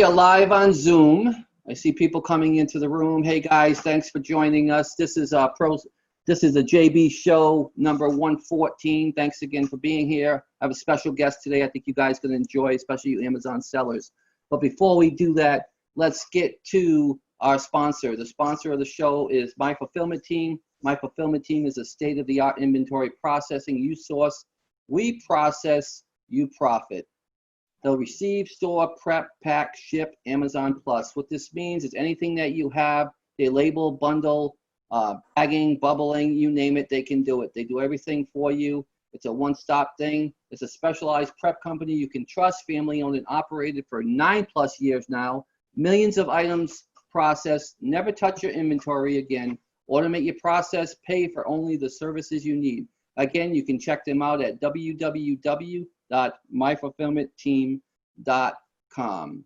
We are live on Zoom. I see people coming into the room. Hey guys, thanks for joining us. This is a JB show number 114. Thanks again for being here. I have a special guest today. I think you guys can enjoy, especially you Amazon sellers. But before we do that, let's get to our sponsor. The sponsor of the show is My Fulfillment Team. My Fulfillment Team is a state-of-the-art inventory processing. You source, we process, you profit. They'll receive, store, prep, pack, ship, Amazon Plus. What this means is anything that you have, they label, bundle, bagging, bubbling, you name it, they can do it. They do everything for you. It's a one-stop thing. It's a specialized prep company you can trust, family-owned and operated for 9+ years now. Millions of items processed. Never touch your inventory again. Automate your process. Pay for only the services you need. Again, you can check them out at www.myfulfillmentteam.com.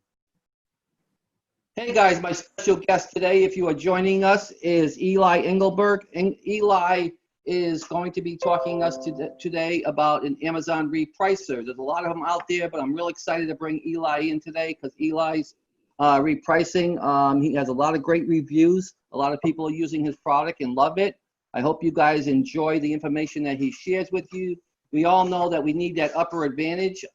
Hey guys, my special guest today, if you are joining us, is Eli Engelberg. And Eli is going to be talking us today about an Amazon repricer. There's a lot of them out there, but I'm really excited to bring Eli in today because Eli's repricing. He has a lot of great reviews. A lot of people are using his product and love it. I hope you guys enjoy the information that he shares with you. We all know that we need that upper advantage,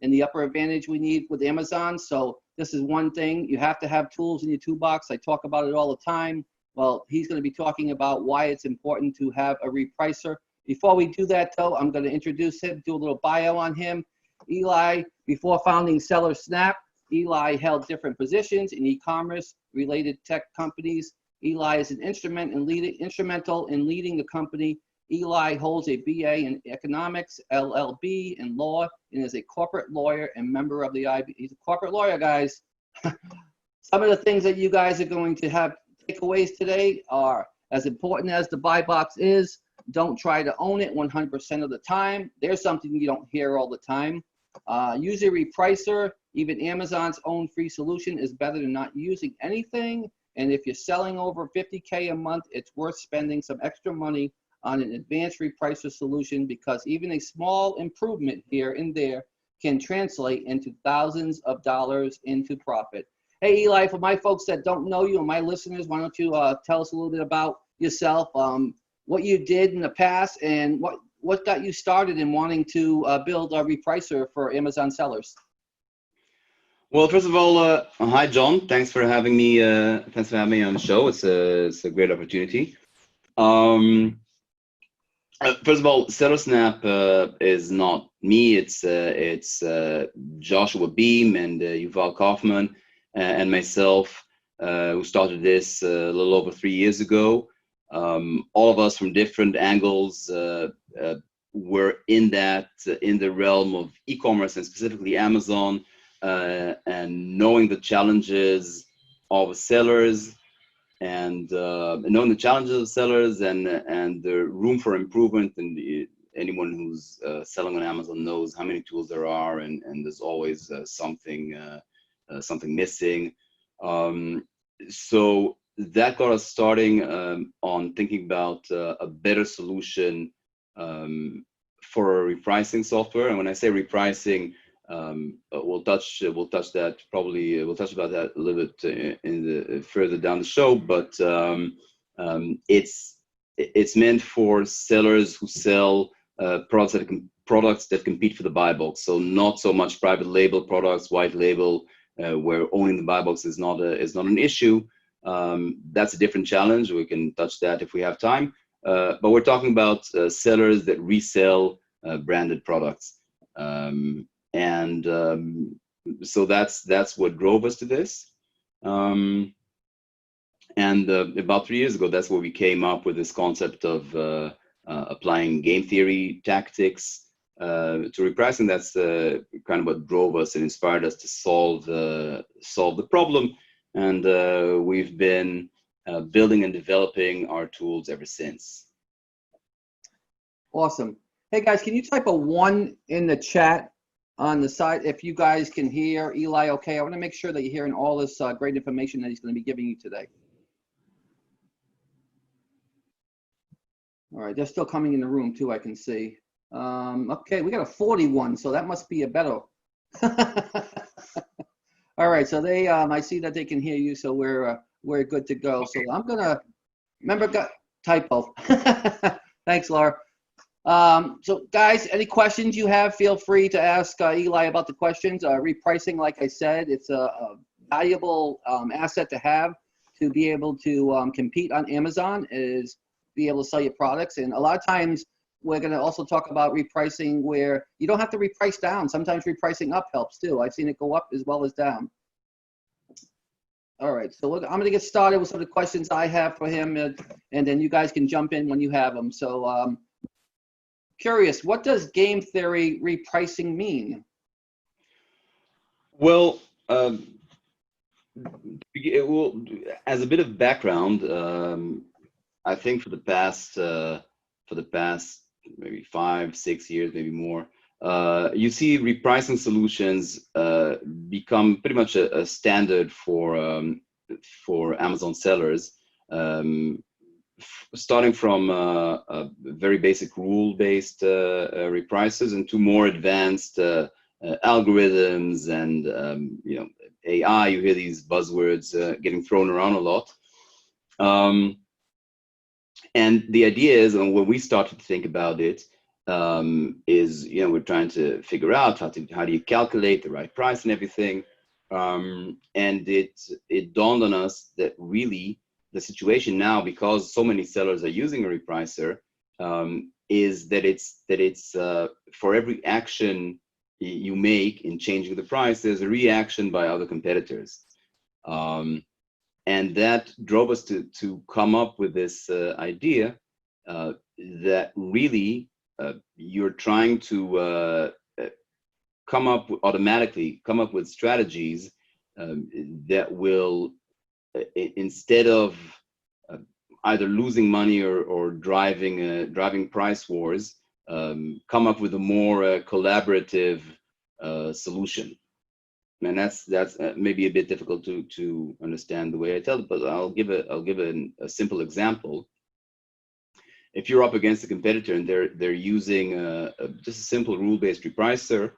and the upper advantage we need with Amazon. So this is one thing. You have to have tools in your toolbox. I talk about it all the time. Well, he's going to be talking about why it's important to have a repricer. Before we do that, though, I'm going to introduce him, do a little bio on him. Eli, before founding Seller Snap, Eli held different positions in e-commerce related tech companies. Eli is instrumental in leading the company. Eli holds a BA in economics, LLB in law, and is a corporate lawyer and member of the IB. He's a corporate lawyer, guys. Some of the things that you guys are going to have takeaways today are, as important as the buy box is, don't try to own it 100% of the time. There's something you don't hear all the time. Use a repricer. Even Amazon's own free solution is better than not using anything. And if you're selling over 50K a month, it's worth spending some extra money on an advanced repricer solution because even a small improvement here and there can translate into thousands of dollars into profit. Hey, Eli, for my folks that don't know you and my listeners, why don't you tell us a little bit about yourself, what you did in the past, and what got you started in wanting to build a repricer for Amazon sellers? Well, first of all, hi John. Thanks for having me. Thanks for having me on the show. It's a great opportunity. First of all, Seller Snap is not me. It's Joshua Beam and Yuval Kaufman and myself who started this a little over 3 years ago. All of us from different angles were in the realm of e-commerce and specifically Amazon. And knowing the challenges of sellers and knowing the challenges of sellers and the room for improvement, and anyone who's selling on Amazon knows how many tools there are, and there's always something missing. So that got us starting on thinking about a better solution for a repricing software. And when I say repricing, we'll touch about that a little bit further down the show, but it's meant for sellers who sell products that compete for the buy box. So not so much private label products, white label, where owning the buy box is not an issue. That's a different challenge. We can touch that if we have time. But we're talking about sellers that resell branded products. So that's what drove us to this. And about 3 years ago, that's where we came up with this concept of applying game theory tactics to repricing. That's kind of what drove us and inspired us to solve the problem. And we've been building and developing our tools ever since. Awesome. Hey guys, can you type a 1 in the chat on the side if you guys can hear Eli okay? I want to make sure that you're hearing all this great information that he's going to be giving you today. All right, they're still coming in the room too, I can see. Okay, we got a 41, so that must be a better. All right, so they I see that they can hear you, so we're good to go. So I'm gonna remember got typo. Thanks, Laura. So guys, any questions you have, feel free to ask Eli about the questions. Repricing, like I said, it's a valuable asset to have to be able to compete on Amazon, is be able to sell your products. And a lot of times we're going to also talk about repricing where you don't have to reprice down. Sometimes repricing up helps too. I've seen it go up as well as down. All right, so I'm going to get started with some of the questions I have for him, and then you guys can jump in when you have them. So curious, what does game theory repricing mean? Well, it will, as a bit of background, I think for the past maybe 5-6 years, maybe more, you see repricing solutions become pretty much a standard for Amazon sellers, starting from very basic rule-based reprices into more advanced algorithms and AI. You hear these buzzwords getting thrown around a lot. And the idea is, and when we started to think about it, is we're trying to figure out how do you calculate the right price and everything. And it dawned on us that really the situation now, because so many sellers are using a repricer, is that it's for every action you make in changing the price, there's a reaction by other competitors. And that drove us to come up with this idea that really you're trying to automatically come up with strategies that will, instead of either losing money or driving price wars, come up with a more collaborative solution. And that's maybe a bit difficult to understand the way I tell it, but I'll give a simple example. If you're up against a competitor and they're using just a simple rule-based repricer,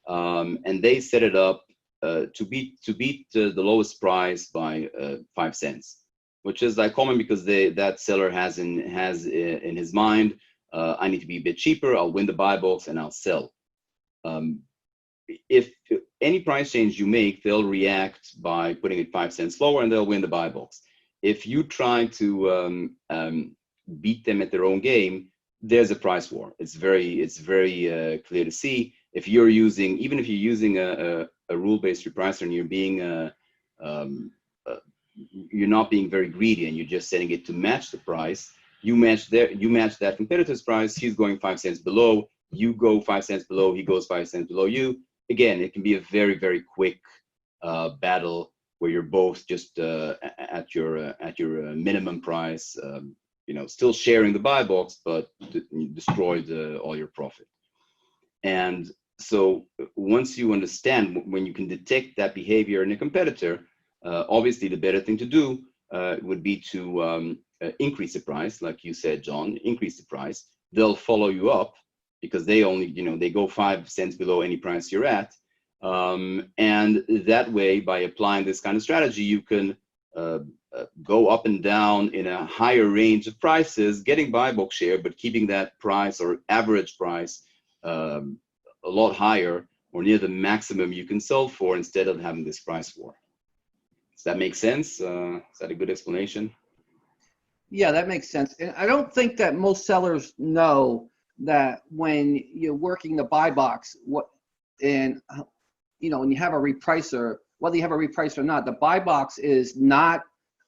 and they set it up to beat the lowest price by 5 cents, which is like common because that seller has in his mind, I need to be a bit cheaper, I'll win the buy box and I'll sell. If any price change you make, they'll react by putting it 5 cents lower and they'll win the buy box. If you try to beat them at their own game, there's a price war. It's very clear to see. Even if you're using a rule-based repricer and you're not being very greedy and you're just setting it to match the price, you match that competitor's price. He's going 5 cents below. You go 5 cents below. He goes 5 cents below you. Again, it can be a very, very quick battle where you're both just at your minimum price, still sharing the buy box, but you destroyed all your profit. And so once you understand, when you can detect that behavior in a competitor, obviously the better thing to do would be to increase the price, like you said, John. Increase the price. They'll follow you up, because they only, they go 5 cents below any price you're at. And that way, by applying this kind of strategy, you can go up and down in a higher range of prices, getting buy box share, but keeping that price or average price a lot higher or near the maximum you can sell for, instead of having this price war. Does that make sense? Is that a good explanation? Yeah, that makes sense. And I don't think that most sellers know that when you're working the buy box, when you have a repricer, whether you have a repricer or not, the buy box is not,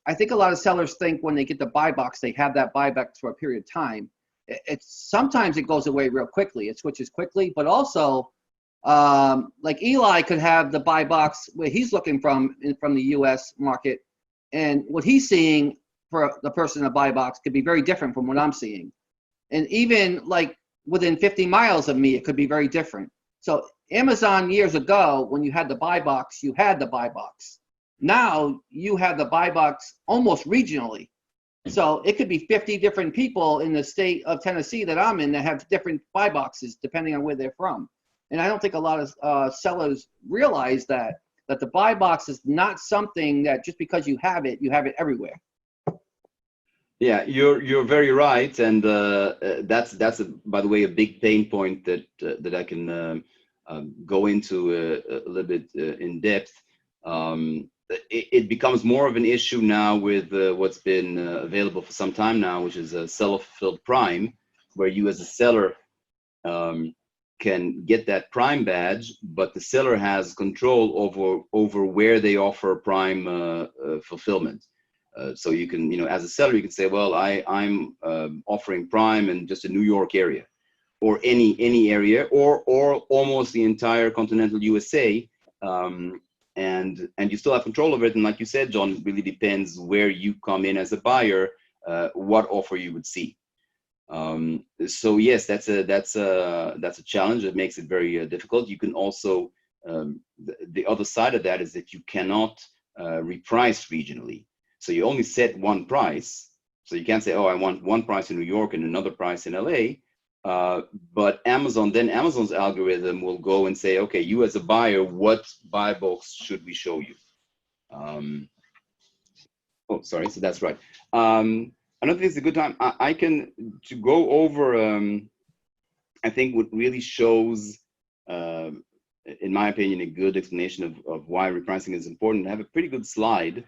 I think a lot of sellers think when they get the buy box, they have that buy box for a period of time. Sometimes it goes away real quickly. It switches quickly, but also like Eli could have the buy box where he's looking from the US market, and what he's seeing for the person in the buy box could be very different from what I'm seeing. And even like within 50 miles of me, it could be very different. So Amazon years ago, when you had the buy box, you had the buy box. Now you have the buy box almost regionally. So it could be 50 different people in the state of Tennessee that I'm in that have different buy boxes depending on where they're from. And I don't think a lot of sellers realize that that the buy box is not something that just because you have it everywhere. Yeah, you're very right, and that's by the way, a big pain point that that I can go into a little bit in depth. It becomes more of an issue now with what's been available for some time now, which is a seller-fulfilled prime, where you as a seller can get that prime badge, but the seller has control over where they offer prime fulfillment. So you can, as a seller, you can say, well, I'm offering prime in just a New York area, or any area, or almost the entire continental USA, and you still have control of it. And like you said, John, it really depends where you come in as a buyer, what offer you would see. So yes, that's a challenge that makes it very difficult. You can also the other side of that is that you cannot reprice regionally. So you only set one price. So you can't say, oh, I want one price in New York and another price in LA. But Amazon's algorithm will go and say, okay, you as a buyer, what buy box should we show you? Oh, sorry. So that's right. I don't think it's a good time. I can to go over. I think what really shows, in my opinion, a good explanation of why repricing is important. I have a pretty good slide.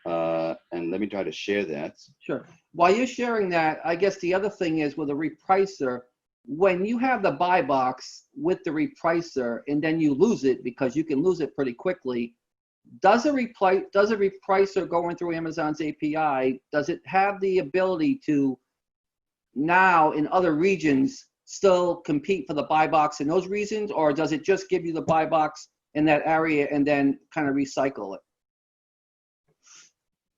And let me try to share that. Sure. While you're sharing that, I guess the other thing is with a repricer, when you have the buy box with the repricer and then you lose it, because you can lose it pretty quickly, does a repricer going through Amazon's API, does it have the ability to now in other regions still compete for the buy box in those regions, or does it just give you the buy box in that area and then kind of recycle it?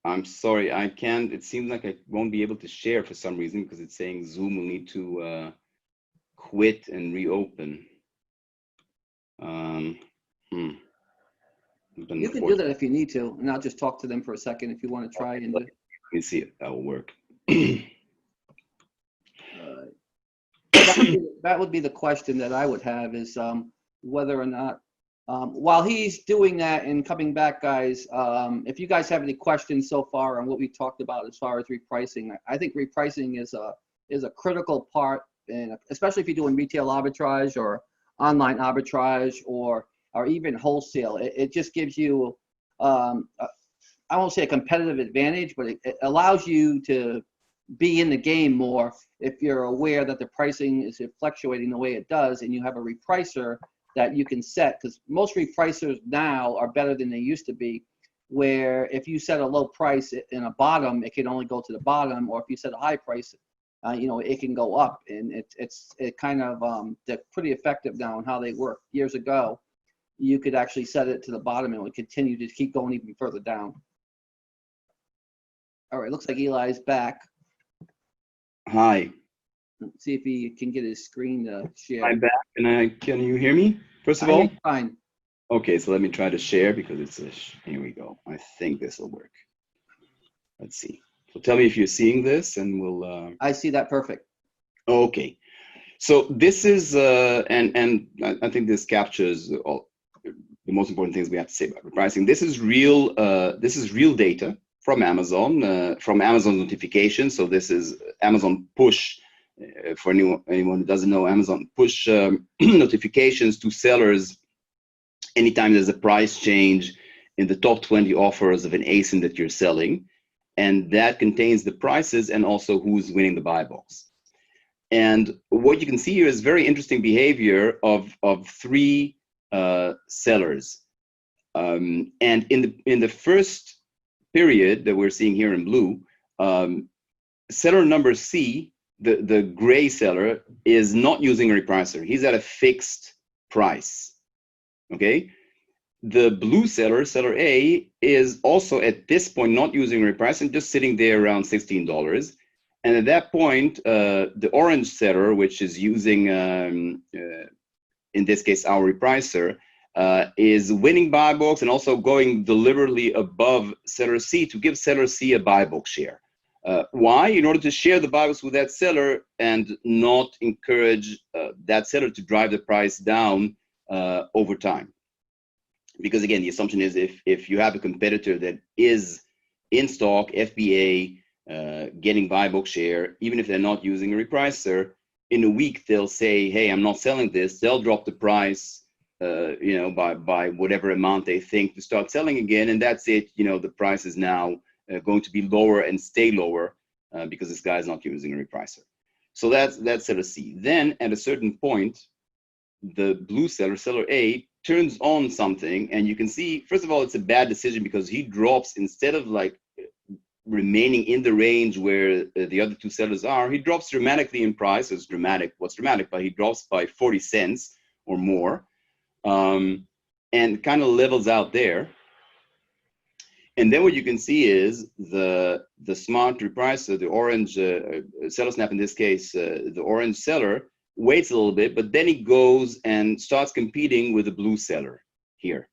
I'm sorry, I can't. It seems like I won't be able to share for some reason because it's saying Zoom will need to quit and reopen. You can do that if you need to, and I'll just talk to them for a second if you want to try. And let me see if that will work. That would be the question that I would have is whether or not, while he's doing that and coming back, guys, if you guys have any questions so far on what we talked about as far as repricing, I think repricing is a critical part, and especially if you're doing retail arbitrage or online arbitrage or even wholesale. It just gives you, I won't say a competitive advantage, but it allows you to be in the game more if you're aware that the pricing is fluctuating the way it does, and you have a repricer that you can set, because most repricers now are better than they used to be, where if you set a low price in a bottom, it can only go to the bottom, or if you set a high price, it can go up, and it kind of they're pretty effective now in how they work. Years ago, you could actually set it to the bottom and it would continue to keep going even further down. All right, looks like Eli's back. Hi. Let's see if he can get his screen to share. I'm back, and can you hear me? First of all, fine. Okay, so let me try to share because it's here we go. I think this will work. Let's see. So tell me if you're seeing this, and we'll. I see that perfect. Okay, so this is and I think this captures all the most important things we have to say about repricing. This is real. This is real data from Amazon, from Amazon notifications. So this is Amazon push. For anyone who doesn't know, Amazon push notifications to sellers anytime there's a price change in the top 20 offers of an ASIN that you're selling, and that contains the prices and also who's winning the buy box. And what you can see here is very interesting behavior of three sellers. And in the first period that we're seeing here in blue, seller number C, the gray seller, is not using a repricer. He's at a fixed price. Okay. The blue seller, seller A, is also at this point not using a repricer and just sitting there around $16. And at that point, the orange seller, which is using, in this case, our repricer, is winning buy box and also going deliberately above seller C to give seller C a buy box share. Why? In order to share the buy box with that seller and not encourage that seller to drive the price down over time. because again, the assumption is if you have a competitor that is in stock, FBA, getting buy box share, even if they're not using a repricer, in a week they'll say, hey, I'm not selling this. They'll drop the price, by whatever amount they think to start selling again, and that's it. The price is now going to be lower and stay lower because this guy is not using a repricer. So that's seller C. Then at a certain point, the blue seller, seller A, turns on something, and you can see, first of all, it's a bad decision because he drops, instead of like remaining in the range where the other two sellers are, he drops dramatically in price. It's dramatic. What's dramatic? But he drops by 40 cents or more, and kind of levels out there. And then what you can see is the smart repricer, the orange seller snap in this case, the orange seller waits a little bit, but then he goes and starts competing with the blue seller here.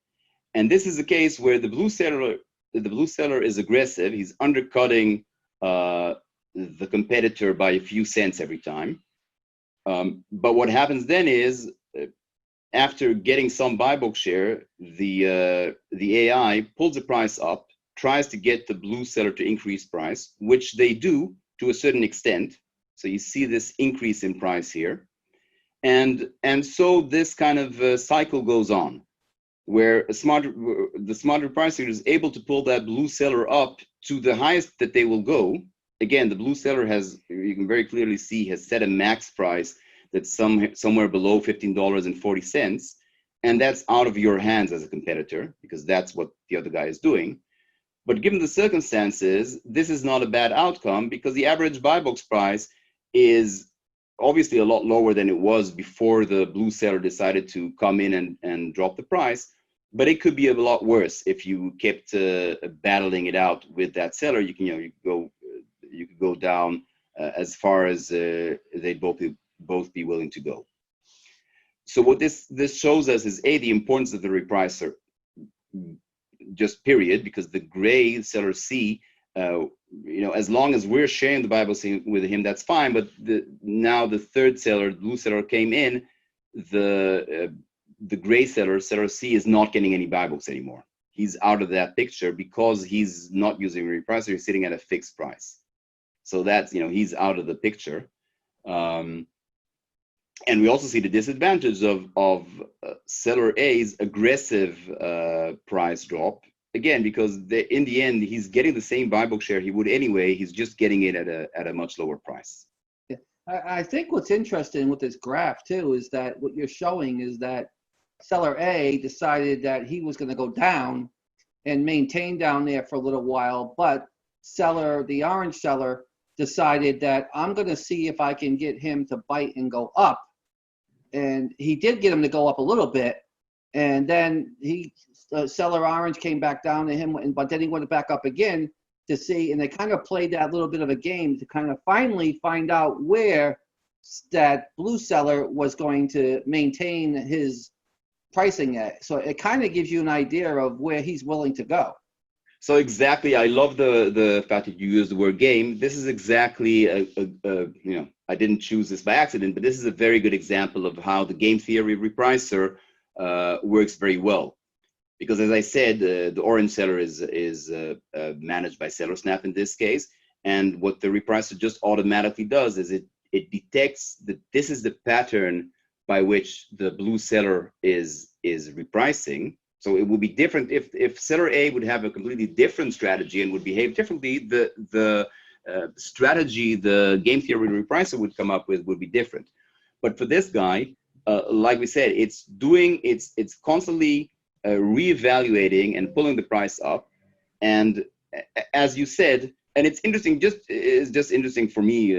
And this is a case where the blue seller is aggressive. He's undercutting the competitor by a few cents every time. But what happens then is, after getting some buy box share, the AI pulls the price up, tries to get the blue seller to increase price, which they do to a certain extent. So you see this increase in price here. And so this kind of cycle goes on, where the smart repricer is able to pull that blue seller up to the highest that they will go. Again, the blue seller has, you can very clearly see, has set a max price that's somewhere below $15.40. And that's out of your hands as a competitor, because that's what the other guy is doing. But given the circumstances, this is not a bad outcome, because the average buy box price is obviously a lot lower than it was before the blue seller decided to come in and drop the price. But it could be a lot worse if you kept battling it out with that seller. You could go down as far as they'd both be willing to go. So what this shows us is, the importance of the repricer, just period, because the gray seller C, as long as we're sharing the Bible with him, that's fine. But now the third seller, blue seller, came in, the gray seller, seller C, is not getting any Bibles anymore. He's out of that picture because he's not using a repricer. He's sitting at a fixed price. So that's, he's out of the picture. And we also see the disadvantage of seller A's aggressive price drop. Again, because in the end, he's getting the same buy box share he would anyway. He's just getting it at a much lower price. Yeah. I think what's interesting with this graph too is that what you're showing is that seller A decided that he was going to go down and maintain down there for a little while, but the orange seller, decided that I'm going to see if I can get him to bite and go up. And he did get him to go up a little bit, and then seller orange came back down to him, but then he went back up again to see, and they kind of played that little bit of a game to kind of finally find out where that blue seller was going to maintain his pricing at. So it kind of gives you an idea of where he's willing to go. So exactly, I love the fact that you use the word game. This is exactly I didn't choose this by accident, but this is a very good example of how the game theory repricer works very well. Because as I said, the orange seller is managed by Seller Snap in this case, and what the repricer just automatically does is it detects that this is the pattern by which the blue seller is repricing. So it would be different if seller A would have a completely different strategy and would behave differently. The strategy the game theory repricer would come up with would be different. But for this guy, like we said, it's constantly reevaluating and pulling the price up. And as you said, and it's interesting, it's just interesting for me,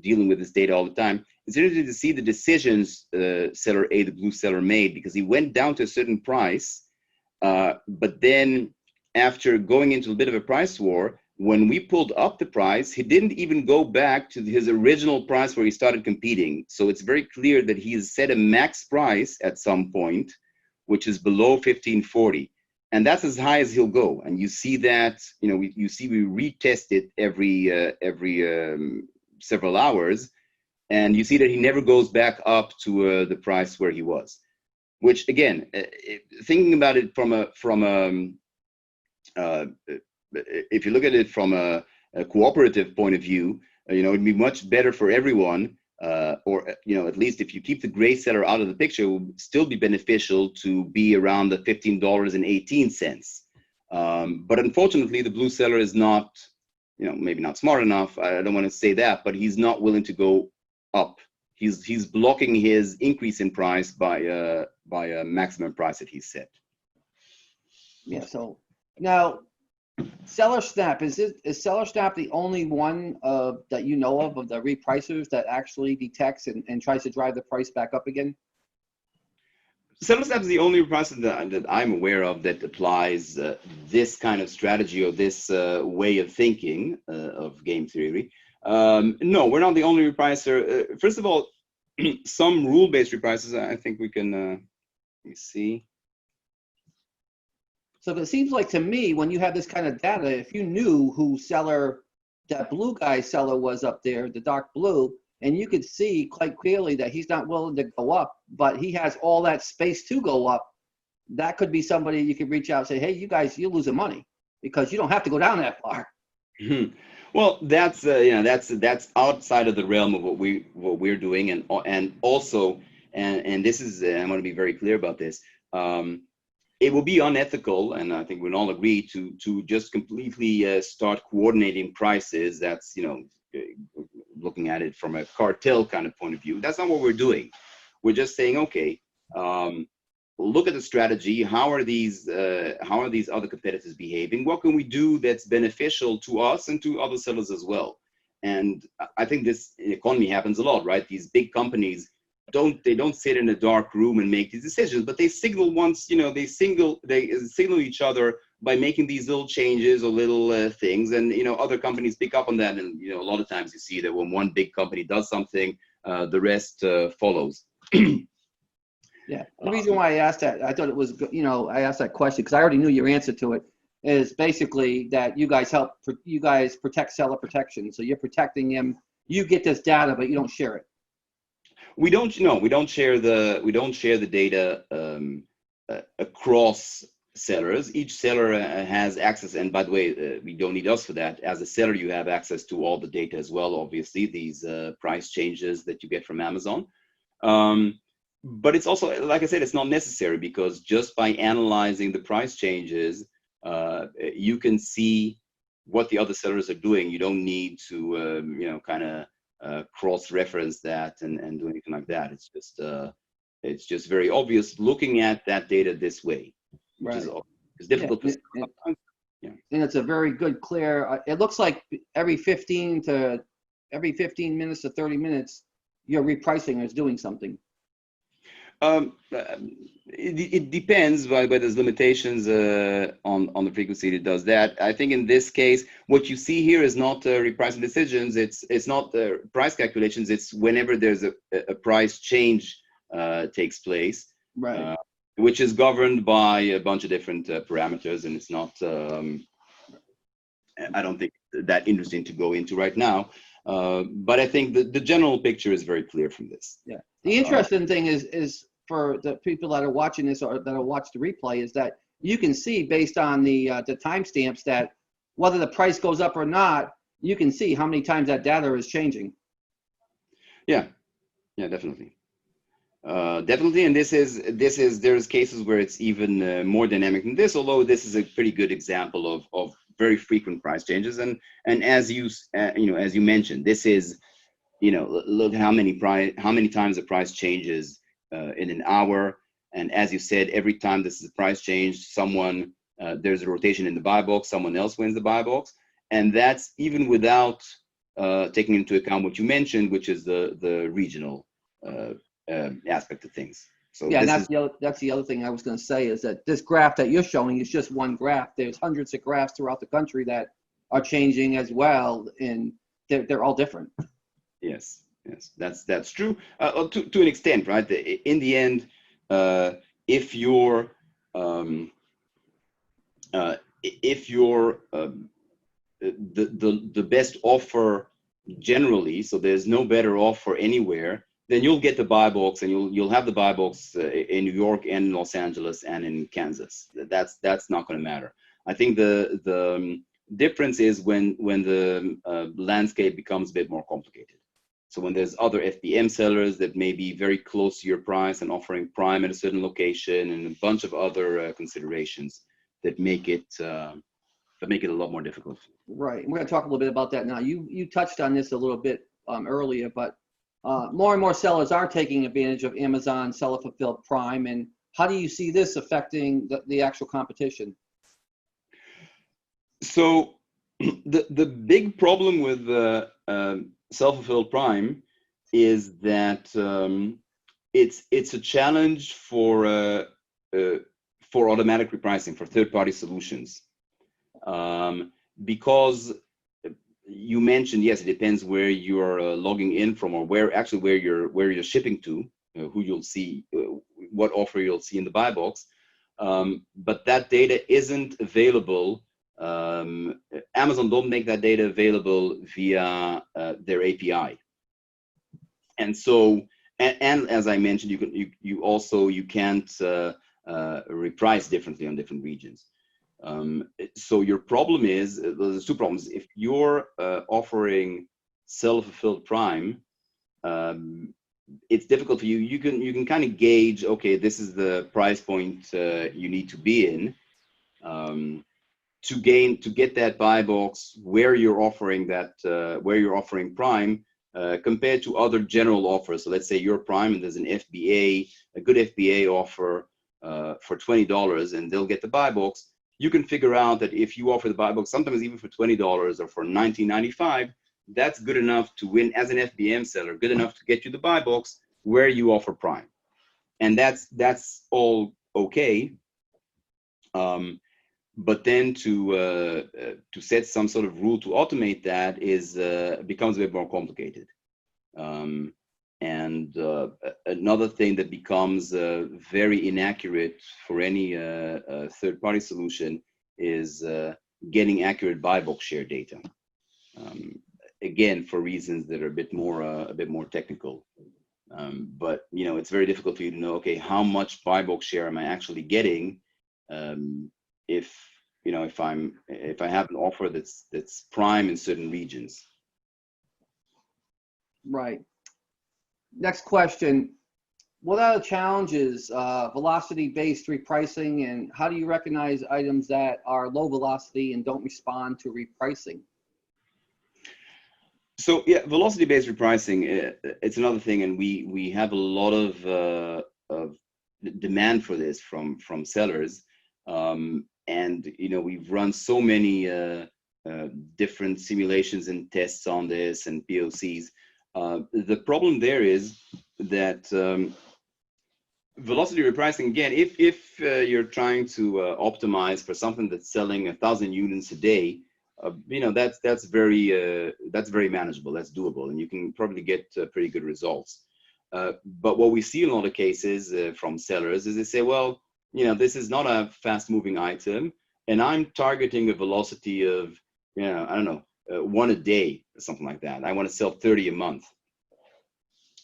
dealing with this data all the time. It's interesting to see the decisions seller A, the blue seller, made, because he went down to a certain price, but then after going into a bit of a price war, when we pulled up the price, he didn't even go back to his original price where he started competing. So it's very clear that he has set a max price at some point, which is below $15.40. And that's as high as he'll go. And you see that, we retest it every several hours. And you see that he never goes back up to the price where he was. which again, thinking about it if you look at it from a cooperative point of view, it'd be much better for everyone, or at least if you keep the gray seller out of the picture, it will still be beneficial to be around the $15.18. But unfortunately, the blue seller is not, maybe not smart enough. I don't want to say that, but he's not willing to go up. He's blocking his increase in price by a maximum price that he's set. Yeah. So now, SellerSnap, is SellerSnap the only one that you know of the repricers that actually detects and tries to drive the price back up again? SellerSnap is the only repricer that I'm aware of that applies this kind of strategy or this way of thinking of game theory. No, we're not the only repricer. First of all, some rule-based repricers, I think we can, let me see. So it seems like to me, when you have this kind of data, if you knew who that blue guy seller was up there, the dark blue, and you could see quite clearly that he's not willing to go up, but he has all that space to go up, that could be somebody you could reach out and say, hey, you guys, you're losing money because you don't have to go down that far. Mm-hmm. Well, that's outside of the realm of what we're doing, and also, and this is, I want to be very clear about this. It will be unethical, and I think we'll all agree to just completely start coordinating prices. That's looking at it from a cartel kind of point of view. That's not what we're doing. We're just saying, okay, look at the strategy. How are these other competitors behaving? What can we do that's beneficial to us and to other sellers as well? And I think this in economy happens a lot, right? These big companies don't sit in a dark room and make these decisions, but they signal they signal each other by making these little changes or little things, and other companies pick up on that, and a lot of times you see that when one big company does something, the rest follows. Yeah, the reason why I asked that, I thought it was, I asked that question because I already knew your answer to it, is basically that you guys protect seller protection. So you're protecting him. You get this data, but you don't share it. We don't share the data across sellers. Each seller has access, and by the way, we don't need us for that. As a seller, you have access to all the data as well. Obviously, these price changes that you get from Amazon. But it's also, like I said, it's not necessary, because just by analyzing the price changes, you can see what the other sellers are doing. You don't need to, kind of cross-reference that and do anything like that. It's just very obvious looking at that data this way, which right. is difficult to. And it's a very good, clear. It looks like every 15 minutes to 30 minutes, your repricing is doing something. It depends, but there's limitations on the frequency that does that. I think in this case, what you see here is not repricing decisions. It's not price calculations. It's whenever there's a price change takes place, right? Which is governed by a bunch of different parameters, and it's not. I don't think that interesting to go into right now. But I think the general picture is very clear from this. Yeah. The interesting thing is for the people that are watching this or that will watch the replay, is that you can see based on the timestamps that whether the price goes up or not, you can see how many times that data is changing. Yeah, definitely. Definitely, and there's cases where it's even more dynamic than this, although this is a pretty good example of very frequent price changes. And as you mentioned, this is, look how many times the price changes in an hour. And as you said, every time this is a price change, there's a rotation in the buy box, someone else wins the buy box. And that's even without taking into account what you mentioned, which is the regional aspect of things. So yeah, that's the other thing I was going to say, is that this graph that you're showing is just one graph. There's hundreds of graphs throughout the country that are changing as well, and they're all different. Yes, that's true to an extent, right? In the end, if you're the best offer generally, so there's no better offer anywhere, then you'll get the buy box, and you'll have the buy box in New York and in Los Angeles and in Kansas. That's not going to matter. I think the difference is when the landscape becomes a bit more complicated. So when there's other FBM sellers that may be very close to your price and offering prime at a certain location, and a bunch of other considerations that make it a lot more difficult. Right. And we're going to talk a little bit about that now. You touched on this a little bit earlier, but more and more sellers are taking advantage of Amazon Seller Fulfilled Prime. And how do you see this affecting the actual competition? So the big problem with Self-Fulfilled Prime is that it's a challenge for automatic repricing, for third-party solutions, because you mentioned, yes, it depends where you're logging in from, or where you're shipping to, who you'll see, what offer you'll see in the buy box, but that data isn't available. Amazon don't make that data available via their API, and so and as I mentioned, you can't reprice differently on different regions. So your problem is, there's two problems. If you're offering Self-Fulfilled Prime, it's difficult for you. You can kind of gauge, okay, this is the price point you need to be in. To get that buy box where you're offering Prime, compared to other general offers. So let's say you're Prime and there's an FBA, a good FBA offer for $20, and they'll get the buy box. You can figure out that if you offer the buy box, sometimes even for $20 or for $19.95, that's good enough to win as an FBM seller, good enough to get you the buy box where you offer Prime, and that's all okay. But then to set some sort of rule to automate that becomes a bit more complicated. And another thing that becomes very inaccurate for any third-party solution is getting accurate buy box share data. Again, for reasons that are a bit more technical. But it's very difficult for you to know, okay, how much buy box share am I actually getting? If I have an offer that's Prime in certain regions. Right. Next question. What are the challenges, velocity-based repricing, and how do you recognize items that are low velocity and don't respond to repricing? So yeah, velocity-based repricing, it's another thing, and we have a lot of demand for this from sellers. And we've run so many different simulations and tests on this and POCs. The problem there is that velocity repricing, again, if you're trying to optimize for something that's selling 1,000 units a day, that's very manageable, that's doable, and you can probably get pretty good results. But what we see in a lot of cases from sellers is they say, well, this is not a fast-moving item, and I'm targeting a velocity of, I don't know, 1 a day or something like that. I want to sell 30 a month,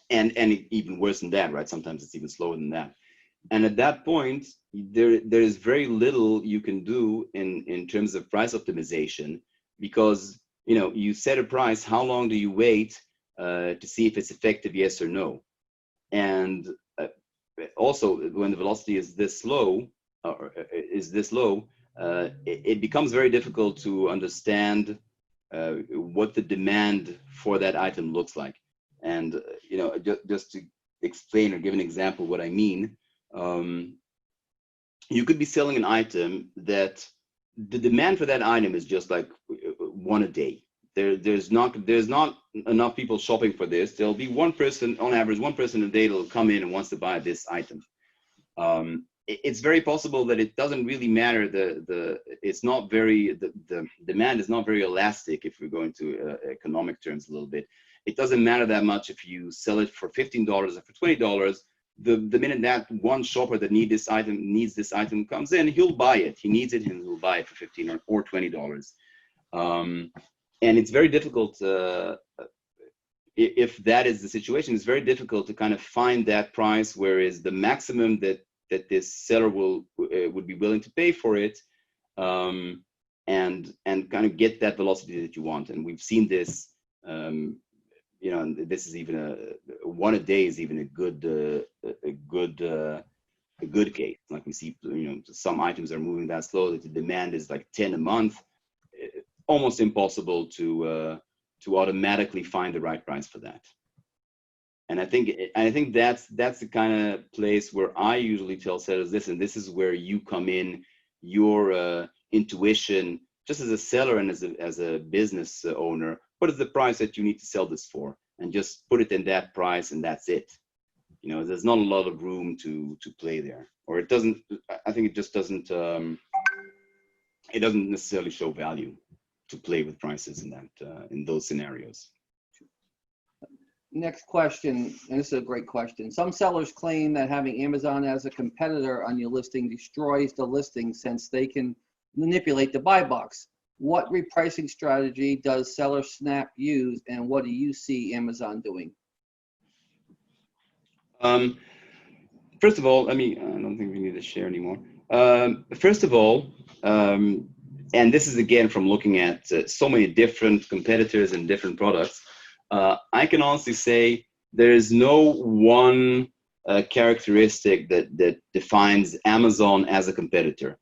and even worse than that, right? Sometimes it's even slower than that. And at that point, there is very little you can do in terms of price optimization, because you set a price. How long do you wait to see if it's effective, yes or no? And also, when the velocity is this low, it becomes very difficult to understand what the demand for that item looks like. And just to explain or give an example what I mean, you could be selling an item that the demand for that item is just like 1 a day. There's not enough people shopping for this. There'll be one person, on average, one person a day that'll come in and wants to buy this item. It's very possible that it doesn't really matter. The demand is not very elastic if we're going to economic terms a little bit. It doesn't matter that much if you sell it for $15 or for $20. The minute that one shopper that needs this item comes in, he'll buy it. He needs it and he'll buy it for $15 or $20. And it's very difficult. if that is the situation, it's very difficult to kind of find that price, whereas the maximum that this seller would be willing to pay for it, and kind of get that velocity that you want. And we've seen this, you know, and this is even one a day is even a good case. Like we see, you know, some items are moving that slow that the demand is like 10 a month. Almost impossible to automatically find the right price for that. And I think that's the kind of place where I usually tell sellers, listen, this is where you come in, your intuition, just as a seller and as a business owner. What is the price that you need to sell this for? And just put it in that price, and that's it. You know, there's not a lot of room to play there, or it doesn't. I think it just doesn't. It doesn't necessarily show value to play with prices in those scenarios. Next question, and this is a great question. Some sellers claim that having Amazon as a competitor on your listing destroys the listing since they can manipulate the buy box. What repricing strategy does SellerSnap use, and what do you see Amazon doing? First of all, I don't think we need to share anymore. First of all, and this is again from looking at so many different competitors and different products, I can honestly say there is no one characteristic that defines Amazon as a competitor.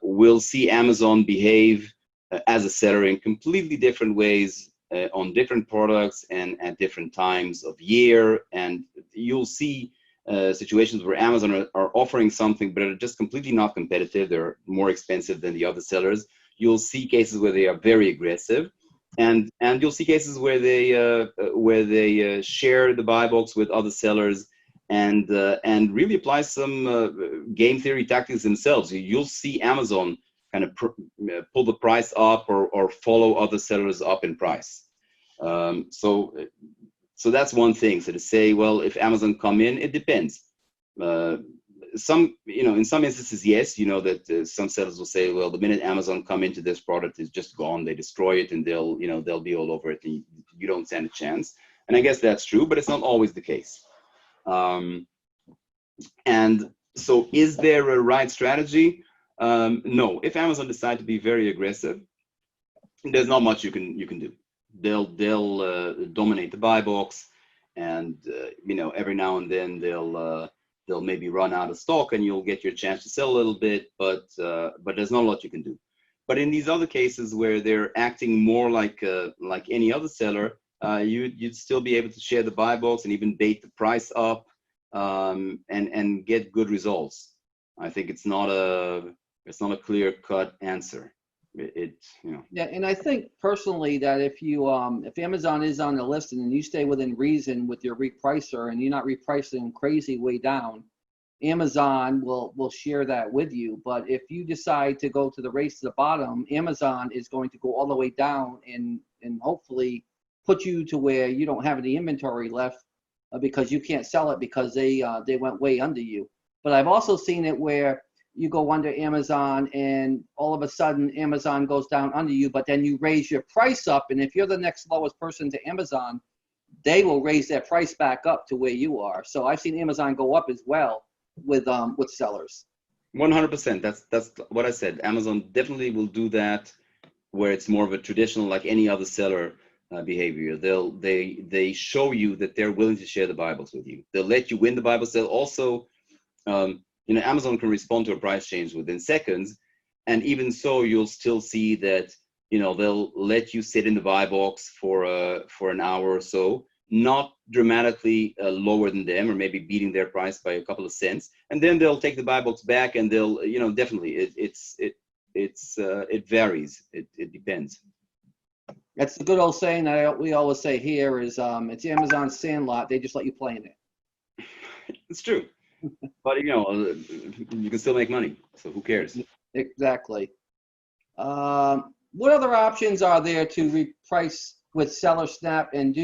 We'll see Amazon behave as a seller in completely different ways on different products and at different times of year. And you'll see situations where Amazon are offering something but are just completely not competitive. They're more expensive than the other sellers. You'll see cases where they are very aggressive, and you'll see cases where they share the buy box with other sellers and really apply some game theory tactics themselves. You'll see Amazon kind of pull the price up or follow other sellers up in price. So that's one thing. So to say, well, if Amazon come in, it depends. Some, in some instances, yes, that some sellers will say, well, the minute Amazon come into this product, it's just gone. They destroy it, and they'll be all over it, and you don't stand a chance. And I guess that's true, but it's not always the case. And so, is there a right strategy? No. If Amazon decide to be very aggressive, there's not much you can do. They'll dominate the buy box, and every now and then they'll maybe run out of stock, and you'll get your chance to sell a little bit, but there's not a lot you can do. But in these other cases where they're acting more like any other seller, you'd still be able to share the buy box and even bait the price up, and get good results. I think it's not a clear-cut answer. Yeah, and I think personally that if Amazon is on the list and you stay within reason with your repricer and you're not repricing crazy way down, Amazon will share that with you. But if you decide to go to the race to the bottom, Amazon is going to go all the way down and hopefully put you to where you don't have any inventory left because you can't sell it because they went way under you. But I've also seen it where you go under Amazon and all of a sudden Amazon goes down under you, but then you raise your price up, and if you're the next lowest person to Amazon, they will raise their price back up to where you are. So I've seen Amazon go up as well with sellers. 100%. That's what I said. Amazon definitely will do that where it's more of a traditional, like any other seller behavior. They show you that they're willing to share the Bibles with you. They'll let you win the Bibles. They'll also Amazon can respond to a price change within seconds, and even so, you'll still see that they'll let you sit in the buy box for an hour or so, not dramatically lower than them, or maybe beating their price by a couple of cents, and then they'll take the buy box back, and they'll definitely it varies. It depends. That's the good old saying that we always say here is it's Amazon's sandlot. They just let you play in it. It's true. But you can still make money, so who cares? Exactly. What other options are there to reprice with SellerSnap? And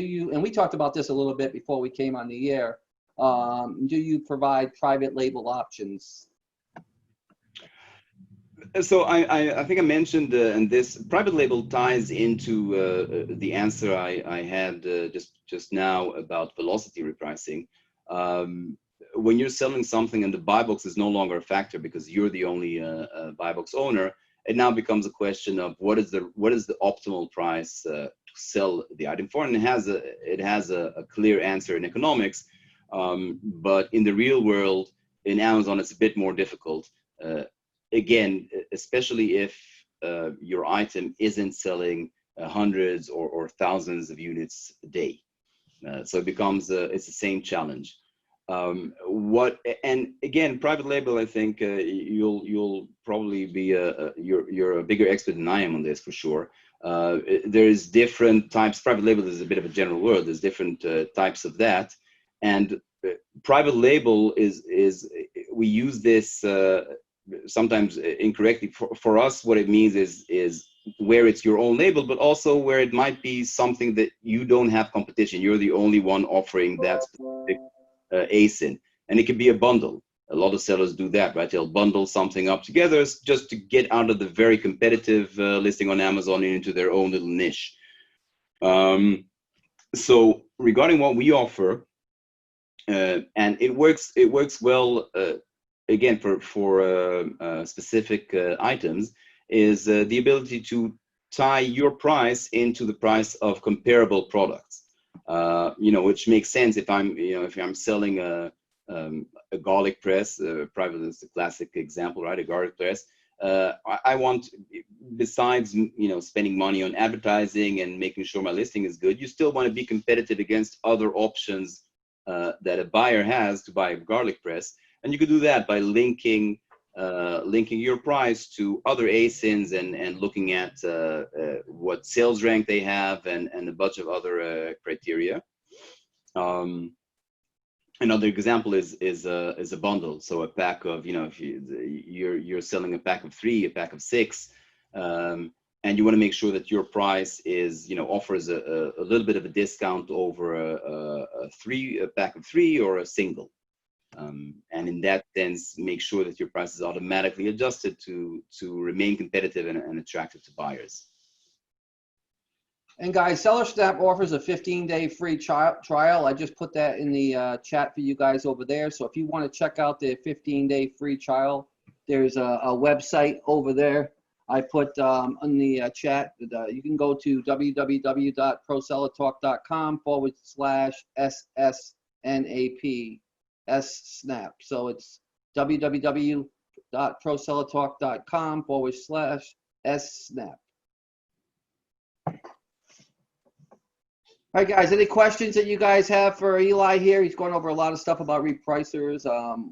we talked about this a little bit before we came on the air. Do you provide private label options? So I think I mentioned, and this private label ties into the answer I had just just now about velocity repricing. When you're selling something and the buy box is no longer a factor because you're the only buy box owner, it now becomes a question of what is the optimal price to sell the item for, and it has a clear answer in economics, but in the real world, in Amazon, it's a bit more difficult. Again, especially if your item isn't selling hundreds or thousands of units a day, so it becomes it's the same challenge. And again, private label, I think you'll probably be you're a bigger expert than I am on this for sure. There's different types. Private label is a bit of a general word. There's different types of that, and private label is we use this sometimes incorrectly. For us, what it means is where it's your own label, but also where it might be something that you don't have competition. You're the only one offering that specific ASIN, and it can be a bundle. A lot of sellers do that, right? They'll bundle something up together just to get out of the very competitive listing on Amazon and into their own little niche. So regarding what we offer, and it works well again for specific items, is the ability to tie your price into the price of comparable products. Which makes sense if I'm selling a garlic press. Private is the classic example, right? A garlic press. I want, besides spending money on advertising and making sure my listing is good, you still want to be competitive against other options that a buyer has to buy a garlic press, and you could do that by linking your price to other ASINs and looking at what sales rank they have and a bunch of other criteria. Another example is a bundle. So a pack of, if you're selling a pack of 3, a pack of 6, and you want to make sure that your price is offers a little bit of a discount over a pack of 3 or a single. And in that sense, make sure that your price is automatically adjusted to remain competitive and attractive to buyers. And guys, SellerSnap offers a 15-day free trial. I just put that in the chat for you guys over there. So if you want to check out the 15-day free trial, there's a website over there. I put on the chat. You can go to www.ProSellerTalk.com/SSNAP. SNAP. So it's www.ProSellerTalk.com/SNAP. All right, guys, any questions that you guys have for Eli here? He's going over a lot of stuff about repricers,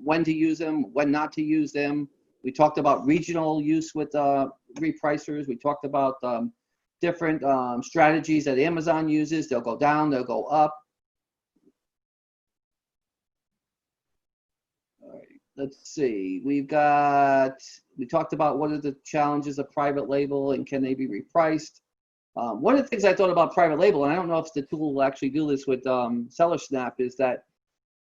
when to use them, when not to use them. We talked about regional use with repricers. We talked about different strategies that Amazon uses. They'll go down, they'll go up. Let's see, we talked about what are the challenges of private label and can they be repriced. One of the things I thought about private label, and I don't know if the tool will actually do this with SellerSnap, is that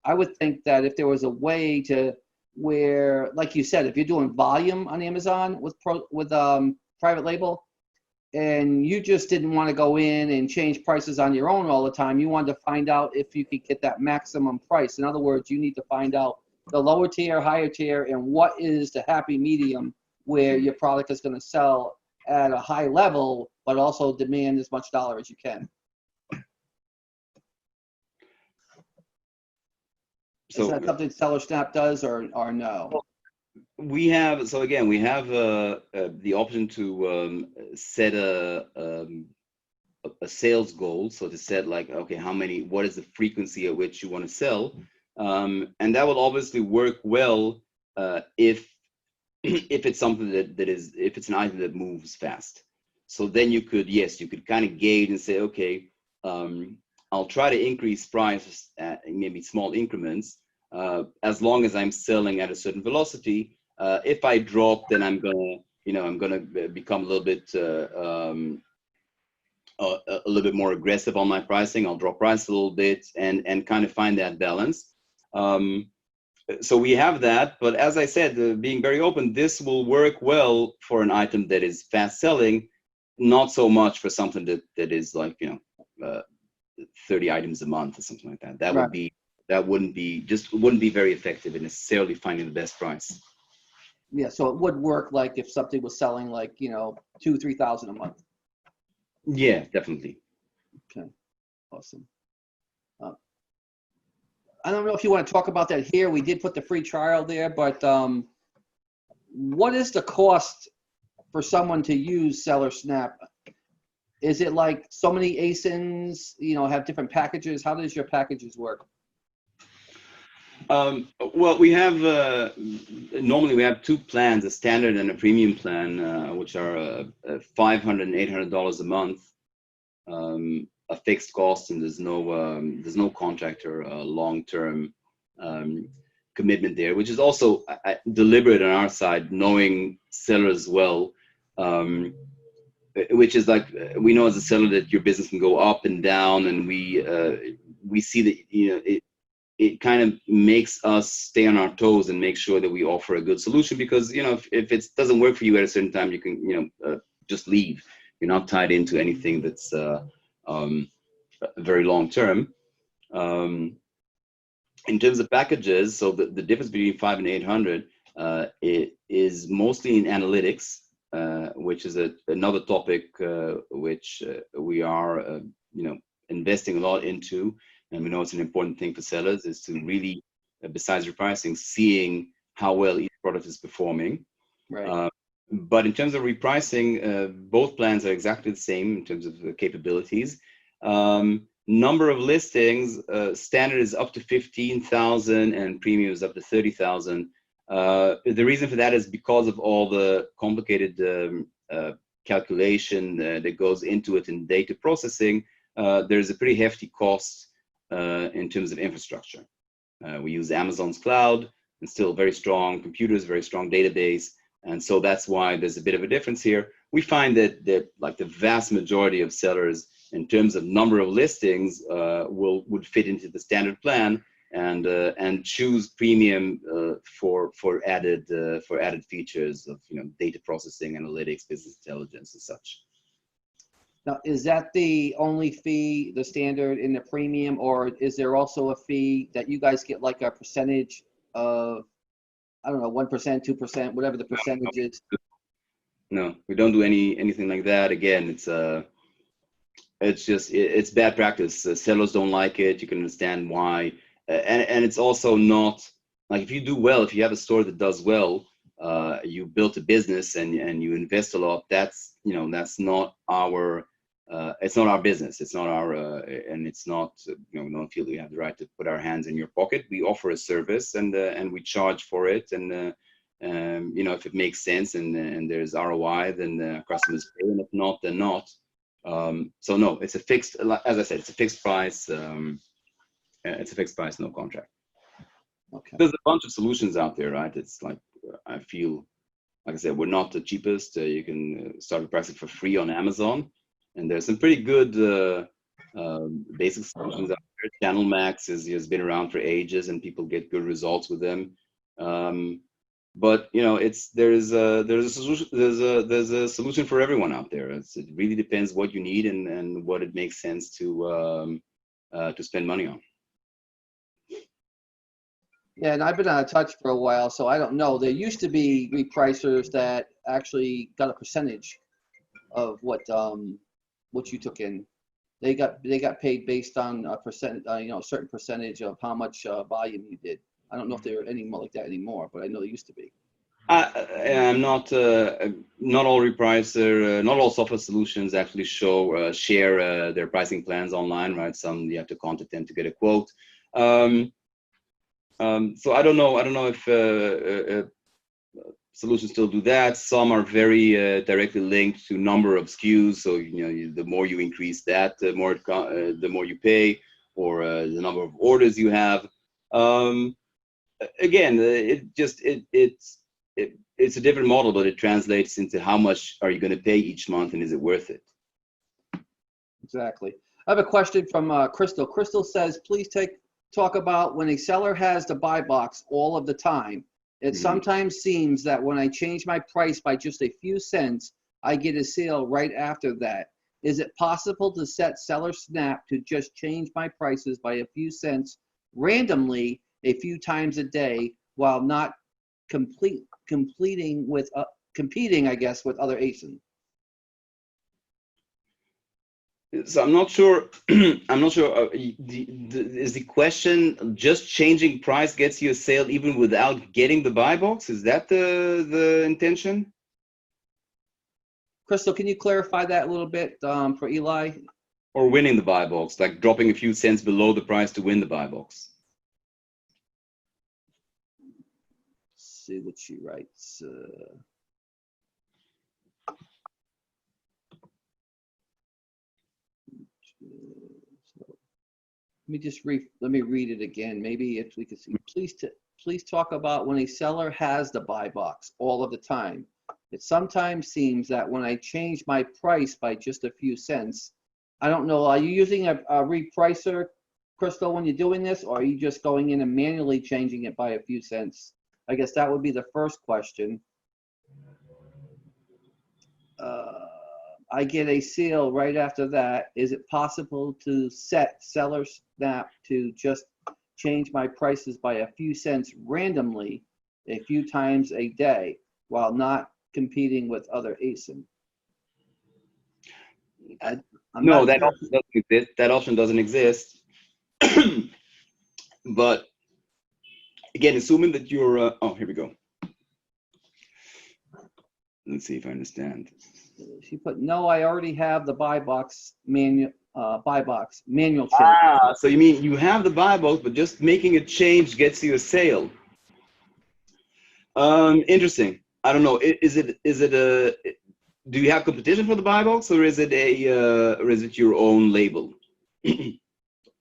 I would think that if there was a way to where, like you said, if you're doing volume on Amazon with private label, and you just didn't want to go in and change prices on your own all the time, you wanted to find out if you could get that maximum price. In other words, you need to find out the lower tier, higher tier, and what is the happy medium where your product is going to sell at a high level, but also demand as much dollar as you can. So is that something SellerSnap does or no? We have, so again, we have the option to set a sales goal. So to set like, okay, what is the frequency at which you want to sell? And that will obviously work well if it's something if it's an item that moves fast. So then you could kind of gauge and say, okay, I'll try to increase prices at maybe small increments as long as I'm selling at a certain velocity. If I drop, then I'm gonna become a little bit more aggressive on my pricing. I'll drop price a little bit and kind of find that balance. So we have that, but as I said, being very open, this will work well for an item that is fast selling, not so much for something that is like 30 items a month or something like that. Right. That wouldn't be very effective in necessarily finding the best price. Yeah, so it would work like if something was selling like, 2,000-3,000 a month. Yeah, definitely. Okay, awesome. I don't know if you want to talk about that here. We did put the free trial there, but what is the cost for someone to use SellerSnap? Is it like so many ASINs, have different packages? How does your packages work? Well, we have normally we have two plans, a standard and a premium plan, which are $500 and $800 a month, a fixed cost, and there's no contract or long-term commitment there, which is also deliberate on our side, knowing sellers well, which is like we know as a seller that your business can go up and down, and we see that it kind of makes us stay on our toes and make sure that we offer a good solution, because if it doesn't work for you at a certain time, you can just leave. You're not tied into anything that's very long term. In terms of packages, so the difference between 5 and 800 it is mostly in analytics, which is another topic which we are investing a lot into. And we know it's an important thing for sellers, is to really, besides repricing, seeing how well each product is performing. Right. But in terms of repricing, both plans are exactly the same in terms of the capabilities. Number of listings, standard is up to 15,000 and premium is up to 30,000. The reason for that is because of all the complicated calculation that goes into it in data processing. There's a pretty hefty cost in terms of infrastructure. We use Amazon's cloud, and still very strong computers, very strong database. And so that's why there's a bit of a difference here. We find that like the vast majority of sellers, in terms of number of listings, would fit into the standard plan and choose premium for added features of data processing, analytics, business intelligence, and such. Now, is that the only fee, the standard in the premium, or is there also a fee that you guys get, like a percentage of, I don't know, 1%, 2%, whatever the percentage is? No, we don't do anything like that. Again, it's bad practice. Sellers don't like it. You can understand why, and it's also not like, if you do well, if you have a store that does well, you built a business and you invest a lot. That's not our. It's not our business. It's not our, and it's not. We don't feel we have the right to put our hands in your pocket. We offer a service and we charge for it. And if it makes sense and there's ROI, then customers pay. And if not, then not. So no, it's a fixed. As I said, it's a fixed price. It's a fixed price, no contract. Okay. There's a bunch of solutions out there, right? It's like, I feel, like I said, we're not the cheapest. You can start repricing for free on Amazon, and there's some pretty good basic solutions out there. Channel Max has been around for ages, and people get good results with them. But there's a solution for everyone out there. It really depends what you need and what it makes sense to spend money on. Yeah, and I've been out of touch for a while, so I don't know. There used to be repricers that actually got a percentage of what you took in. They got paid based on a percent, a certain percentage of how much volume you did. I don't know if they're any more like that anymore, but I know they used to be. I'm not all repricer, not all software solutions actually share their pricing plans online, right? Some you have to contact them to get a quote. So I don't know if solutions still do that. Some are very directly linked to number of SKUs. So the more you increase that, the more you pay, or the number of orders you have. Again, it's a different model, but it translates into how much are you going to pay each month, and is it worth it? Exactly. I have a question from Crystal. Crystal says, please talk about when a seller has the buy box all of the time. It sometimes seems that when I change my price by just a few cents, I get a sale right after that. Is it possible to set Seller Snap to just change my prices by a few cents randomly a few times a day while not competing, I guess, with other ASINs? So I'm not sure. I'm not sure. Is the question just changing price gets you a sale even without getting the buy box? Is that the intention? Crystal, can you clarify that a little bit for Eli? Or winning the buy box, like dropping a few cents below the price to win the buy box? Let's see what she writes. Let me read it again. Maybe if we could see. Please talk about when a seller has the buy box all of the time. It sometimes seems that when I change my price by just a few cents, I don't know, are you using a repricer, Crystal, when you're doing this, or are you just going in and manually changing it by a few cents? I guess that would be the first question. I get a sale right after that. Is it possible to set Seller Snap to just change my prices by a few cents randomly a few times a day while not competing with other ASIN? No, that option doesn't exist. That option doesn't exist. But again, assuming that you're, oh, here we go. Let's see if I understand. She put, no, I already have the buy box manual change. Ah, so you mean you have the buy box, but just making a change gets you a sale. Interesting. I don't know. Is it a, do you have competition for the buy box, or is it your own label?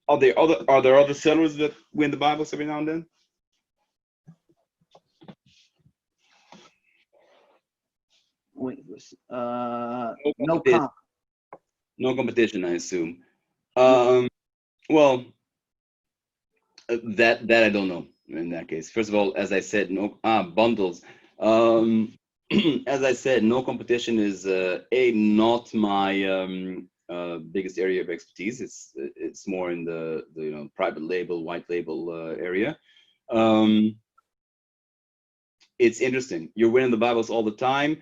Are there other sellers that win the buy box every now and then? Wait, no competition, I assume. Well, that I don't know in that case. First of all, as I said, no bundles. As I said, no competition is not my biggest area of expertise. It's more in the private label, white label area. It's interesting. You're winning the Bibles all the time.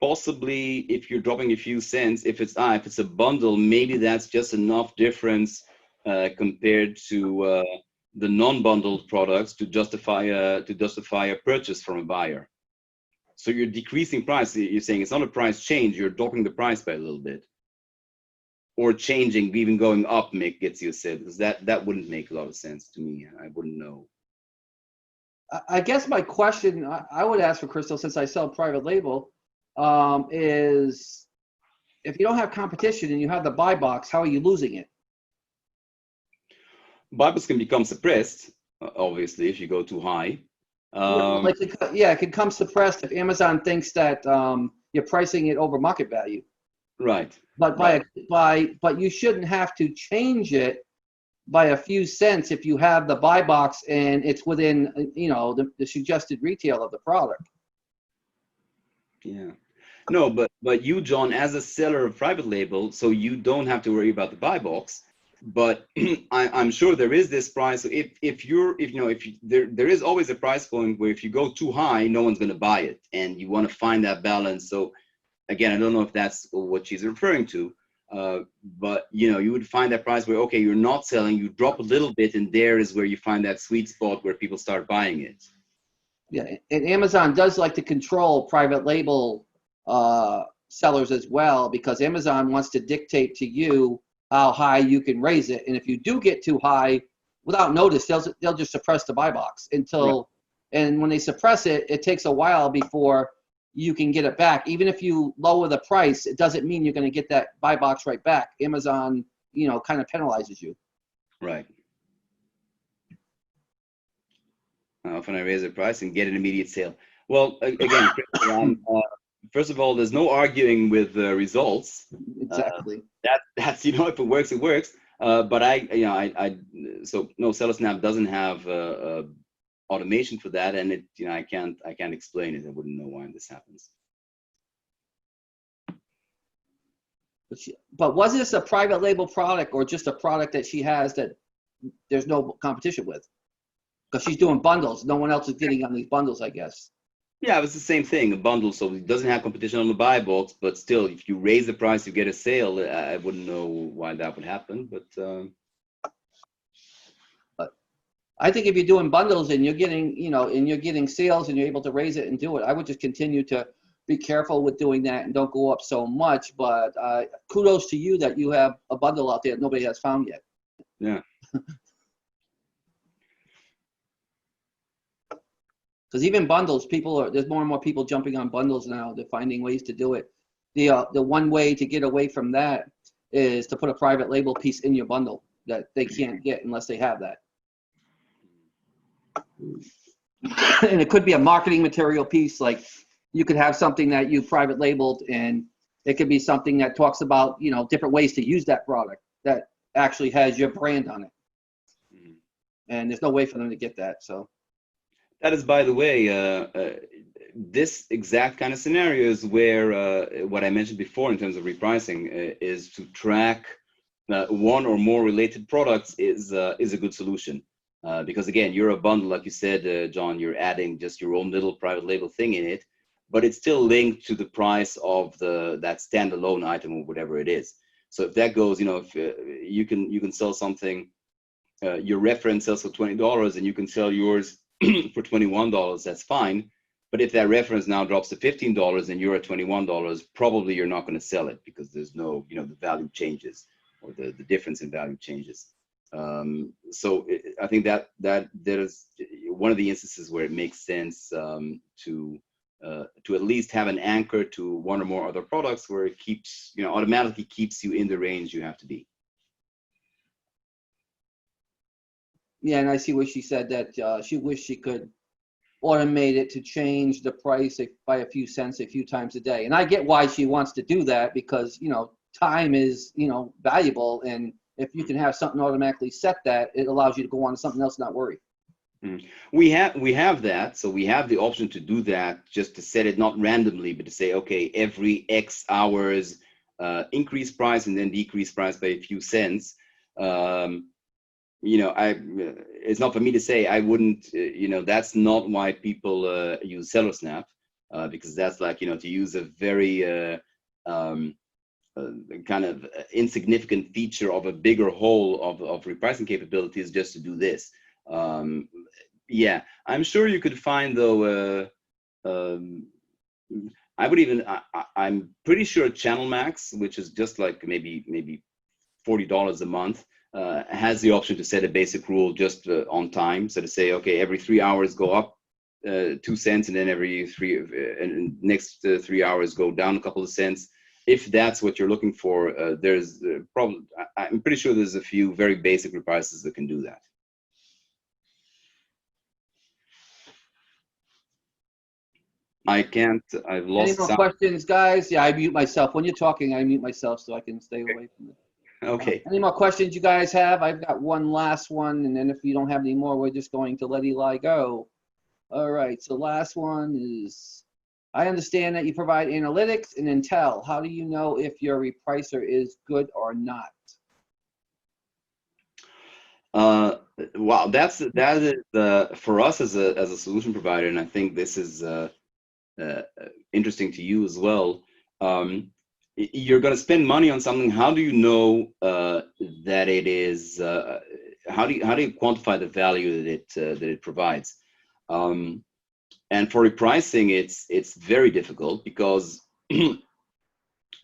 Possibly, if you're dropping a few cents, if it's a bundle, maybe that's just enough difference compared to the non-bundled products to justify a purchase from a buyer. So you're decreasing price. You're saying it's not a price change. You're dropping the price by a little bit, or changing, even going up, gets you a sale, because that wouldn't make a lot of sense to me. I wouldn't know. I guess my question I would ask for Crystal, since I sell private label, is if you don't have competition and you have the buy box, how are you losing it? Buy box can become suppressed, obviously, if you go too high. It can come suppressed if Amazon thinks that you're pricing it over market value. Right. But but you shouldn't have to change it by a few cents if you have the buy box and it's within the suggested retail of the product. Yeah. No, but you, John, as a seller of private label, so you don't have to worry about the buy box. But I'm sure there is this price. So there is always a price point where if you go too high, no one's going to buy it, and you want to find that balance. So again, I don't know if that's what she's referring to, but you would find that price where, okay, you're not selling, you drop a little bit, and there is where you find that sweet spot where people start buying it. Yeah, and Amazon does like to control private label sellers as well, because Amazon wants to dictate to you how high you can raise it, and if you do get too high, without notice, they'll just suppress the buy box until, right. And when they suppress it, it takes a while before you can get it back. Even if you lower the price, it doesn't mean you're going to get that buy box right back. Amazon, kind of penalizes you. Right. Often I raise the price and get an immediate sale. Well, again, first of all, there's no arguing with results. Exactly. That's if it works, it works. But so no, SellerSnap doesn't have automation for that, and I can't explain it. I wouldn't know why this happens. But was this a private label product or just a product that she has that there's no competition with? Because she's doing bundles. No one else is getting on these bundles, I guess. Yeah, it's the same thing, a bundle. So it doesn't have competition on the buy box, but still, if you raise the price, you get a sale. I wouldn't know why that would happen, but I think if you're doing bundles and you're getting, and you're getting sales and you're able to raise it and do it, I would just continue to be careful with doing that and don't go up so much. But kudos to you that you have a bundle out there that nobody has found yet. yeah. Because even bundles, there's more and more people jumping on bundles now. They're finding ways to do it. The one way to get away from that is to put a private label piece in your bundle that they can't get unless they have that. And it could be a marketing material piece, like you could have something that you private labeled, and it could be something that talks about, different ways to use that product that actually has your brand on it. And there's no way for them to get that. So that is, by the way, this exact kind of scenario is where what I mentioned before in terms of repricing is to track one or more related products is a good solution. Because again, you're a bundle, like you said, John, you're adding just your own little private label thing in it, but it's still linked to the price of that standalone item or whatever it is. So if that goes, if you can sell something, your reference sells for $20 and you can sell yours for $21, that's fine. But if that reference now drops to $15 and you're at $21, probably you're not going to sell it because there's no, the value changes or the difference in value changes. So I think that is one of the instances where it makes sense to at least have an anchor to one or more other products where it keeps, automatically keeps you in the range you have to be. Yeah, and I see what she said, that she wished she could automate it to change the price by a few cents a few times a day. And I get why she wants to do that because, time is, valuable. And if you can have something automatically set that, it allows you to go on to something else and not worry. We have that. So we have the option to do that, just to set it not randomly, but to say, okay, every X hours, increase price and then decrease price by a few cents. It's not for me to say. I wouldn't, that's not why people use SellerSnap, because that's like, to use a very kind of insignificant feature of a bigger whole of repricing capabilities just to do this. Yeah, I'm sure you could find, though, I'm pretty sure Channel Max, which is just like maybe $40 a month, has the option to set a basic rule just on time. So to say, okay, every 3 hours go up 2 cents, and then every next 3 hours go down a couple of cents. If that's what you're looking for, there's probably, I'm pretty sure there's a few very basic reprices that can do that. I've lost. Any more questions, guys? Yeah, I mute myself. When you're talking, I mute myself so I can stay away from it. Okay. Any more questions you guys have? I've got one last one, and then if you don't have any more, we're just going to let Eli go. All right, so last one is, I understand that you provide analytics and intel. How do you know if your repricer is good or not? Wow, that is for us as a solution provider, and I think this is interesting to you as well. You're going to spend money on something. How do you know that it is? How do you quantify the value that it provides? And for repricing, it's very difficult because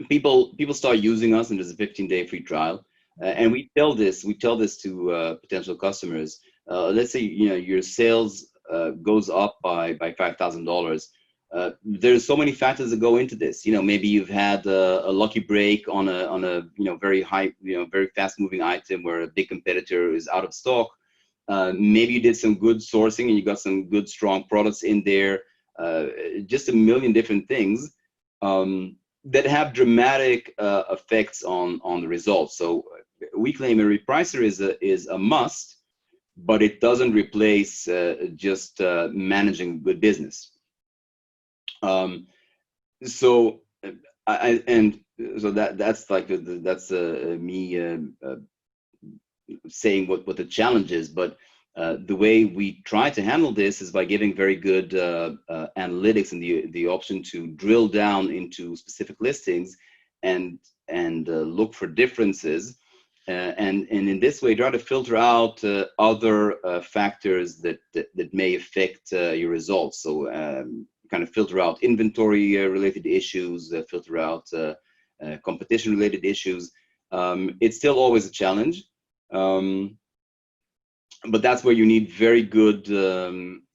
people start using us, and there's a 15-day free trial, and we tell this to potential customers. Let's say your sales goes up by $5,000. There's so many factors that go into this. Maybe you've had a lucky break on a very high, very fast moving item where a big competitor is out of stock. Maybe you did some good sourcing and you got some good strong products in there. Just a million different things that have dramatic effects on the results. So we claim a repricer is a must, but it doesn't replace just managing good business. So so that's like that's me saying what the challenge is, but the way we try to handle this is by giving very good analytics and the option to drill down into specific listings and look for differences, and in this way try to filter out other factors that may affect your results. So kind of filter out inventory related issues, filter out competition related issues. It's still always a challenge. But that's where you need very good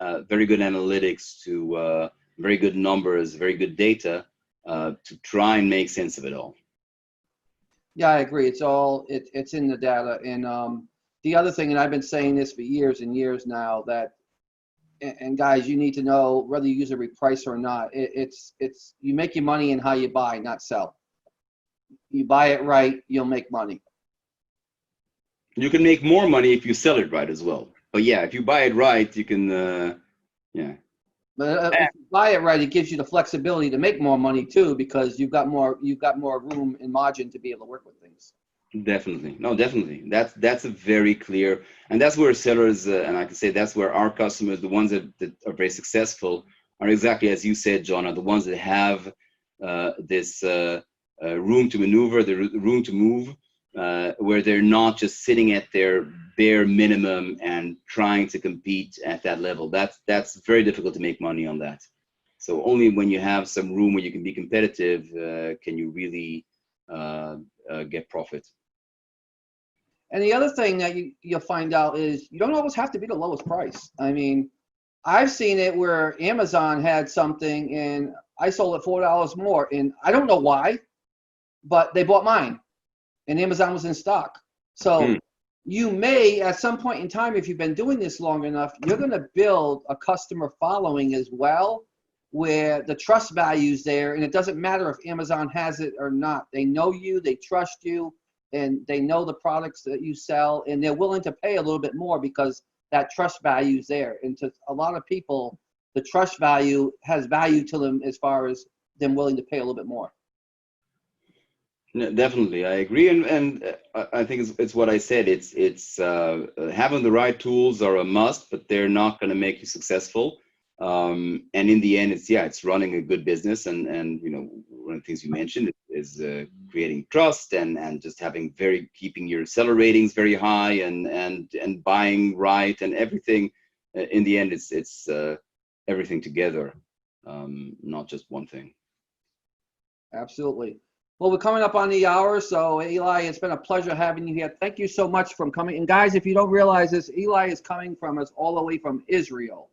analytics, to very good numbers, very good data to try and make sense of it all. Yeah, I agree. It's in the data. And the other thing, and I've been saying this for years and years now, that and guys, you need to know whether you use a repricer or not. It's you make your money in how you buy, not sell. You buy it right, you'll make money. You can make more money if you sell it right as well. But yeah, if you buy it right, you can, yeah. But if you buy it right, it gives you the flexibility to make more money too, because you've got more room and margin to be able to work with things. Definitely, no, definitely. That's a very clear, and that's where sellers, and I can say that's where our customers, the ones that are very successful, are exactly as you said, John, are the ones that have this room to maneuver, the room to move. Where they're not just sitting at their bare minimum and trying to compete at that level. That's very difficult to make money on that. So only when you have some room where you can be competitive can you really get profit. And the other thing that you'll find out is you don't always have to be the lowest price. I mean, I've seen it where Amazon had something and I sold it $4 more, and I don't know why, but they bought mine. And Amazon was in stock. So you may, at some point in time, if you've been doing this long enough, you're going to build a customer following as well, where the trust value is there. And it doesn't matter if Amazon has it or not. They know you, they trust you, and they know the products that you sell, and they're willing to pay a little bit more because that trust value is there. And to a lot of people, the trust value has value to them as far as them willing to pay a little bit more. No, definitely, I agree, and I think it's what I said. It's having the right tools are a must, but they're not going to make you successful. And in the end, it's running a good business, and you know, one of the things you mentioned is creating trust and just keeping your seller ratings very high and buying right and everything. In the end, it's everything together, not just one thing. Absolutely. Well, we're coming up on the hour, so Eli, it's been a pleasure having you here. Thank you so much for coming. And guys, if you don't realize this, Eli is coming from us all the way from Israel.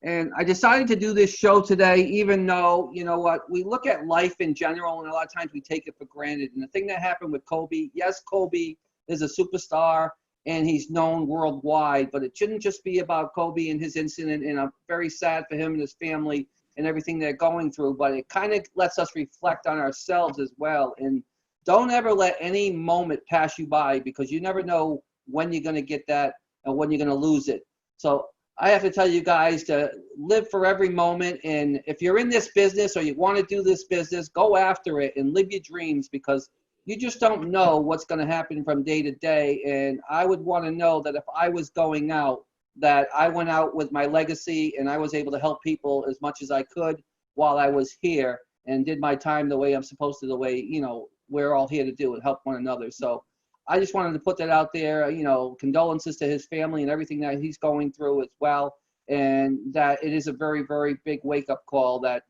And I decided to do this show today, even though, you know what, we look at life in general, and a lot of times we take it for granted. And the thing that happened with Kobe, yes, Kobe is a superstar, and he's known worldwide, but it shouldn't just be about Kobe and his incident, and I'm very sad for him and his family and everything they're going through, but it kind of lets us reflect on ourselves as well. And don't ever let any moment pass you by, because you never know when you're going to get that and when you're going to lose it. So I have to tell you guys to live for every moment. And if you're in this business or you want to do this business, go after it and live your dreams, because you just don't know what's going to happen from day to day. And I would want to know that if I was going out, that I went out with my legacy and I was able to help people as much as I could while I was here, and did my time the way I'm supposed to, the way, you know, we're all here to do, and help one another. So I just wanted to put that out there, you know, condolences to his family and everything that he's going through as well. And that it is a very, very big wake-up call that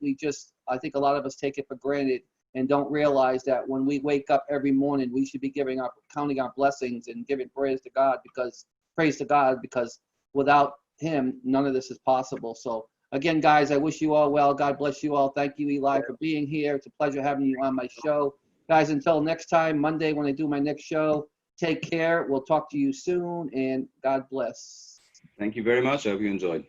I think a lot of us take it for granted and don't realize that when we wake up every morning, we should be counting our blessings and giving praise to God, because without him, none of this is possible. So again, guys, I wish you all well. God bless you all. Thank you, Eli, for being here. It's a pleasure having you on my show. Guys, until next time, Monday when I do my next show, take care. We'll talk to you soon, and God bless. Thank you very much. I hope you enjoyed.